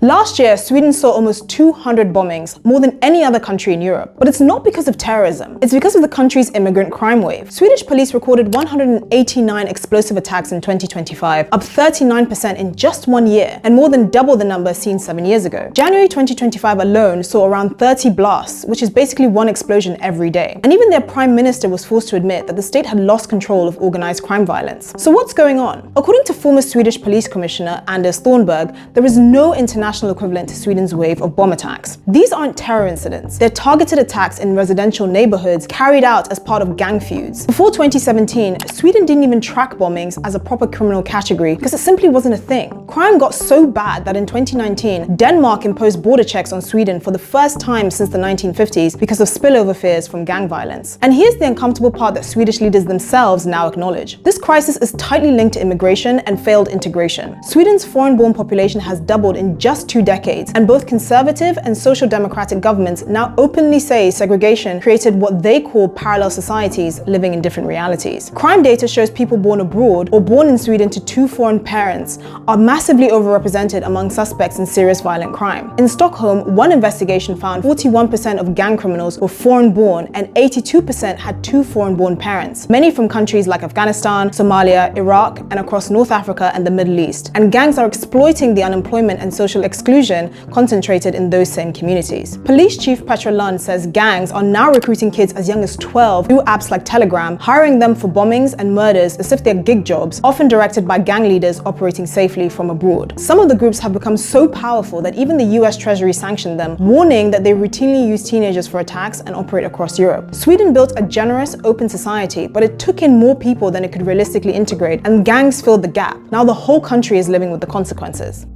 Last year, Sweden saw almost 200 bombings, more than any other country in Europe. But it's not because of terrorism, it's because of the country's immigrant crime wave. Swedish police recorded 189 explosive attacks in 2025, up 39% in just 1 year, and more than double the number seen 7 years ago. January 2025 alone saw around 30 blasts, which is basically one explosion every day. And even their prime minister was forced to admit that the state had lost control of organized crime violence. So what's going on? According to former Swedish police commissioner Anders Thornberg, there is no international equivalent to Sweden's wave of bomb attacks. These aren't terror incidents. They're targeted attacks in residential neighborhoods carried out as part of gang feuds. Before 2017, Sweden didn't even track bombings as a proper criminal category because it simply wasn't a thing. Crime got so bad that in 2019, Denmark imposed border checks on Sweden for the first time since the 1950s because of spillover fears from gang violence. And here's the uncomfortable part that Swedish leaders themselves now acknowledge. This crisis is tightly linked to immigration and failed integration. Sweden's foreign-born population has doubled in just 2 decades, and both conservative and social democratic governments now openly say segregation created what they call parallel societies living in different realities. Crime data shows people born abroad or born in Sweden to 2 foreign parents are massively overrepresented among suspects in serious violent crime. In Stockholm, one investigation found 41% of gang criminals were foreign-born and 82% had 2 foreign-born parents, many from countries like Afghanistan, Somalia, Iraq, and across North Africa and the Middle East. And gangs are exploiting the unemployment and social exclusion concentrated in those same communities. Police Chief Petra Lund says gangs are now recruiting kids as young as 12 through apps like Telegram, hiring them for bombings and murders as if they're gig jobs, often directed by gang leaders operating safely from abroad. Some of the groups have become so powerful that even the US Treasury sanctioned them, warning that they routinely use teenagers for attacks and operate across Europe. Sweden built a generous, open society, but it took in more people than it could realistically integrate, and gangs filled the gap. Now the whole country is living with the consequences.